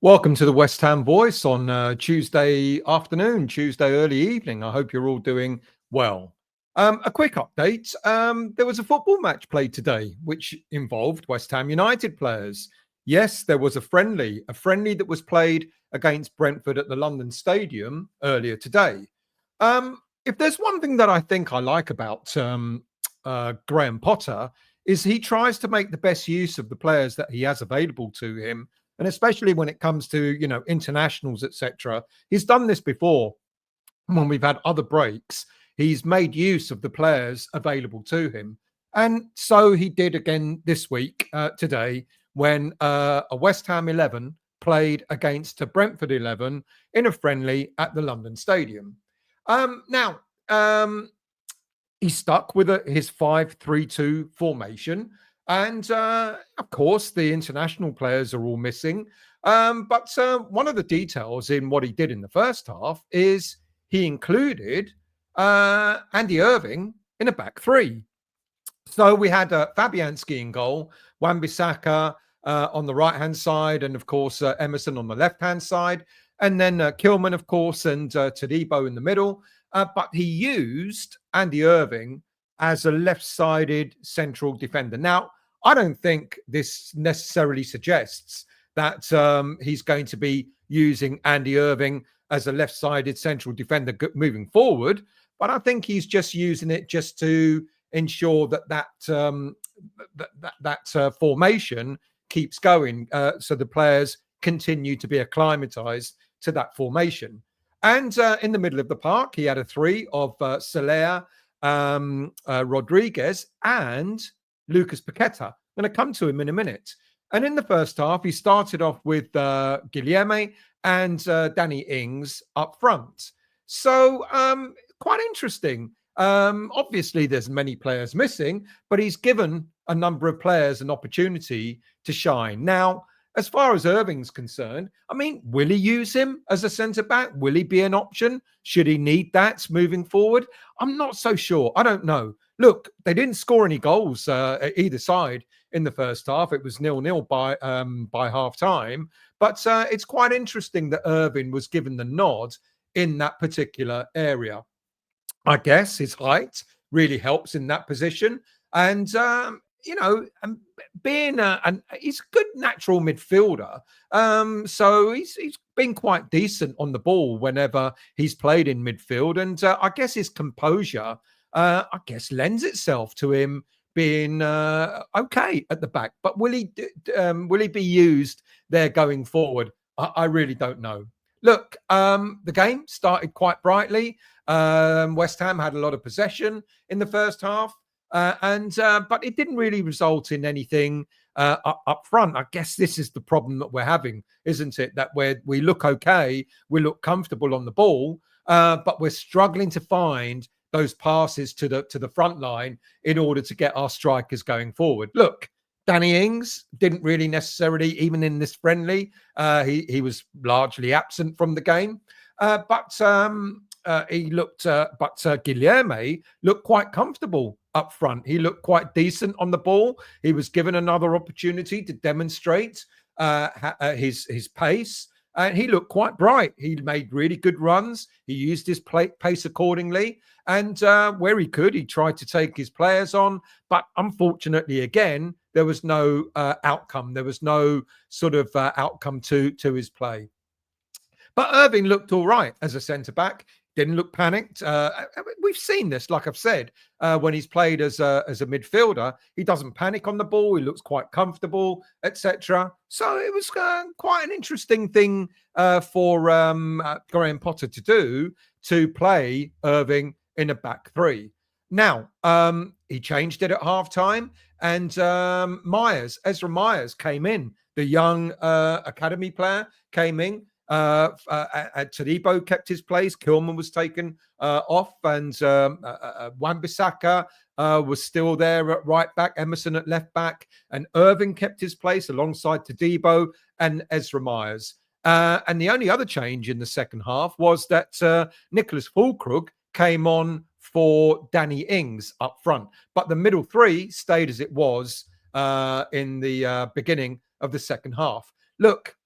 Welcome to the West Ham Voice on Tuesday afternoon, Tuesday early evening. I hope you're all doing well. A quick update. There was a football match played today, which involved West Ham United players. Yes, there was a friendly that was played against Brentford at the London Stadium earlier today. If there's one thing that I think I like about Graham Potter is he tries to make the best use of the players that he has available to him, and especially when it comes to internationals, etc. He's done this before when we've had other breaks. He's made use of the players available to him, and so he did again this week today when a West Ham 11 played against a Brentford 11 in a friendly at the London Stadium. Now he stuck with his 5-3-2 formation. And of course, the international players are all missing. But one of the details in what he did in the first half is he included Andy Irving in a back three. So we had Fabianski in goal, Wan-Bissaka on the right-hand side, and of course, Emerson on the left-hand side. And then Kilman, of course, and Todibo in the middle. But he used Andy Irving as a left-sided central defender. Now, I don't think this necessarily suggests that he's going to be using Andy Irving as a left-sided central defender moving forward, but I think he's just using it just to ensure that formation keeps going, so the players continue to be acclimatized to that formation. And in the middle of the park, he had a three of Soler, Rodriguez, and Lucas Paqueta. I'm going to come to him in a minute. And in the first half, he started off with Gui8lherme and Danny Ings up front. So quite interesting. Obviously, there's many players missing, but he's given a number of players an opportunity to shine. Now, as far as Irving's concerned, I mean, will he use him as a centre-back? Will he be an option? Should he need that moving forward? I'm not so sure. I don't know. Look, they didn't score any goals at either side in the first half. It was 0-0 by half-time. But it's quite interesting that Irving was given the nod in that particular area. I guess his height really helps in that position. And being he's a good natural midfielder. So he's been quite decent on the ball whenever he's played in midfield. And I guess his composure, lends itself to him being okay at the back. But will he be used there going forward? I really don't know. Look, the game started quite brightly. West Ham had a lot of possession in the first half. But it didn't really result in anything up front. I guess this is the problem that we're having, isn't it? That we look okay, we look comfortable on the ball, but we're struggling to find those passes to the front line in order to get our strikers going forward. Look, Danny Ings didn't really necessarily, even in this friendly, he was largely absent from the game. But Gui8lherme looked quite comfortable up front. He looked quite decent on the ball. He was given another opportunity to demonstrate his pace. And he looked quite bright. He made really good runs. He used his pace accordingly. And where he could, he tried to take his players on. But unfortunately, again, there was no outcome. There was no sort of outcome to his play. But Irving looked all right as a centre-back. Didn't look panicked. We've seen this, like I've said, when he's played as a midfielder. He doesn't panic on the ball. He looks quite comfortable, etc. So it was quite an interesting thing for Graham Potter to do, to play Irving in a back three. Now, he changed it at halftime, and Ezra Myers came in. The young academy player came in. Todibo kept his place. Kilman was taken off, and Wan-Bissaka was still there at right back, Emerson at left back, and Irving kept his place alongside Todibo and Ezra Myers. And the only other change in the second half was that Niclas Fullkrug came on for Danny Ings up front, but the middle three stayed as it was in the beginning of the second half. Look,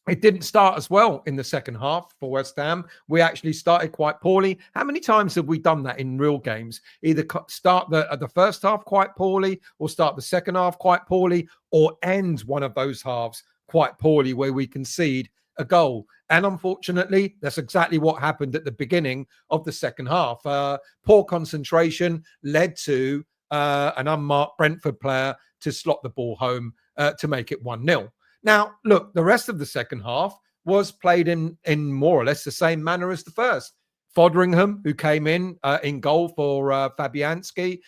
It didn't start as well in the second half for West Ham. We actually started quite poorly. How many times have we done that in real games? Either start the first half quite poorly, or start the second half quite poorly, or end one of those halves quite poorly where we concede a goal. And unfortunately, that's exactly what happened at the beginning of the second half. Poor concentration led to an unmarked Brentford player to slot the ball home to make it 1-0. Now, look, the rest of the second half was played in more or less the same manner as the first. Foderingham, who came in goal for Fabianski,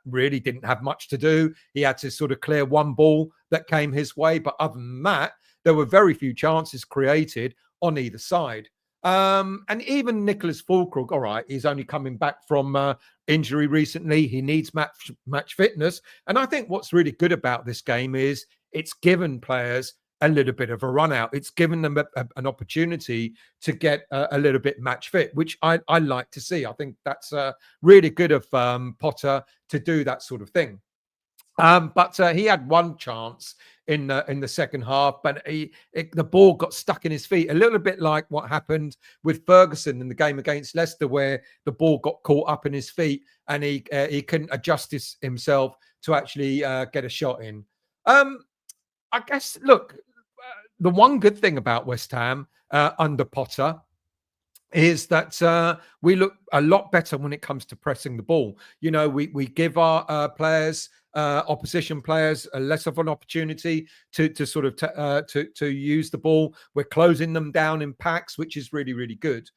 really didn't have much to do. He had to sort of clear one ball that came his way. But other than that, there were very few chances created on either side. And even Niclas Fullkrug, all right, he's only coming back from injury recently. He needs match fitness. And I think what's really good about this game is it's given players a little bit of a run out. It's given them an opportunity to get a little bit match fit, which I like to see. I think that's really good of Potter to do that sort of thing. But he had one chance in the second half, but the ball got stuck in his feet, a little bit like what happened with Ferguson in the game against Leicester, where the ball got caught up in his feet and he couldn't adjust himself to actually get a shot in. I guess, look, the one good thing about West Ham under Potter is that we look a lot better when it comes to pressing the ball. You know, we give our players, opposition players, less of an opportunity to sort of to use the ball. We're closing them down in packs, which is really, really good.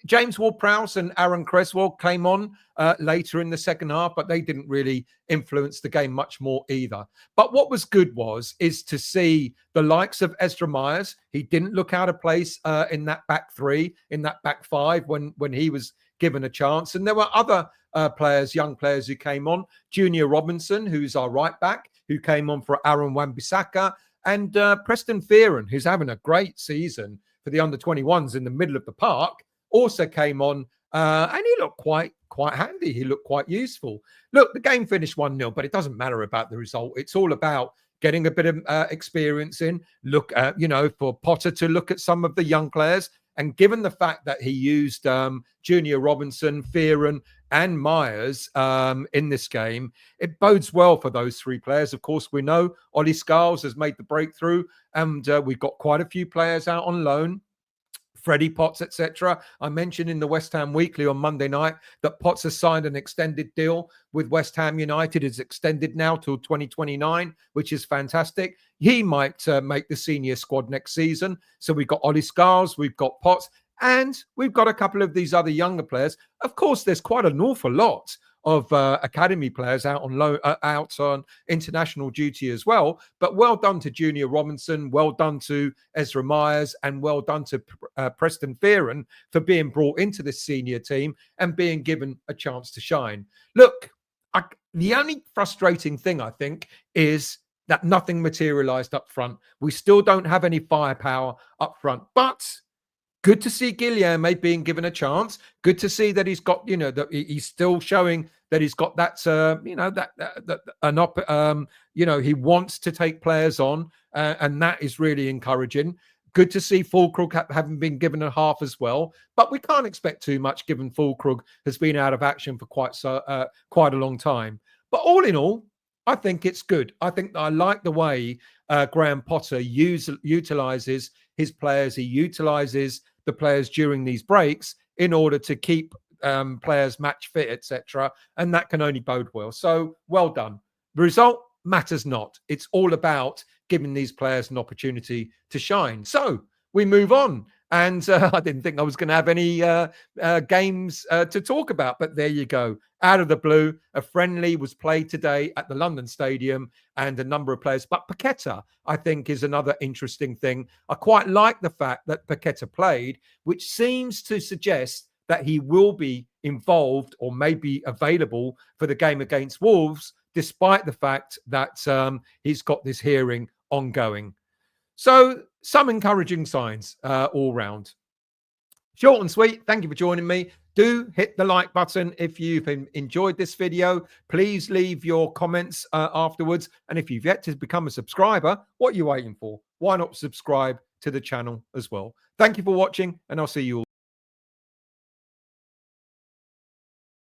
James Ward-Prowse and Aaron Cresswell came on later in the second half, but they didn't really influence the game much more either. But what was good is to see the likes of Ezra Myers. He didn't look out of place in that back three, in that back five when he was given a chance. And there were other players, young players who came on. Junior Robinson, who's our right back, who came on for Aaron Wan-Bissaka, and Preston Fearon, who's having a great season for the under-21s in the middle of the park, also came on and he looked quite handy. He looked quite useful. Look, the game finished 1-0, but it doesn't matter about the result. It's all about getting a bit of experience in. Look, for Potter to look at some of the young players. And given the fact that he used Junior Robinson, Fearon, and Myers in this game, it bodes well for those three players. Of course, we know Ollie Scarles has made the breakthrough, and we've got quite a few players out on loan. Freddie Potts, etc. I mentioned in the West Ham Weekly on Monday night that Potts has signed an extended deal with West Ham United. It's extended now till 2029, which is fantastic. He might make the senior squad next season. So we've got Ollie Scarles, we've got Potts, and we've got a couple of these other younger players. Of course, there's quite an awful lot of academy players out on loan, out on international duty as well. But well done to Junior Robinson, well done to Ezra Myers, and well done to Preston Fearon for being brought into this senior team and being given a chance to shine. Look, the only frustrating thing I think is that nothing materialized up front. We still don't have any firepower up front, but good to see Gui8lherme being given a chance. Good to see that he's got, that he's still showing that he's got that, he wants to take players on, and that is really encouraging. Good to see Fullkrug having been given a half as well, but we can't expect too much given Fullkrug has been out of action for quite a long time. But all in all, I think it's good. I think I like the way Graham Potter utilizes his players. He utilizes the players during these breaks in order to keep players match fit, etc. And that can only bode well. So well done. The result matters not. It's all about giving these players an opportunity to shine. So we move on. And I didn't think I was going to have any games to talk about, but there you go. Out of the blue, a friendly was played today at the London Stadium, and a number of players. But Paqueta, I think, is another interesting thing. I quite like the fact that Paqueta played, which seems to suggest that he will be involved or maybe available for the game against Wolves, despite the fact that he's got this hearing ongoing. So some encouraging signs all round. Short and sweet. Thank you for joining me. Do hit the like button if you've enjoyed this video. Please leave your comments afterwards. And if you've yet to become a subscriber, what are you waiting for? Why not subscribe to the channel as well. Thank you for watching, and I'll see you all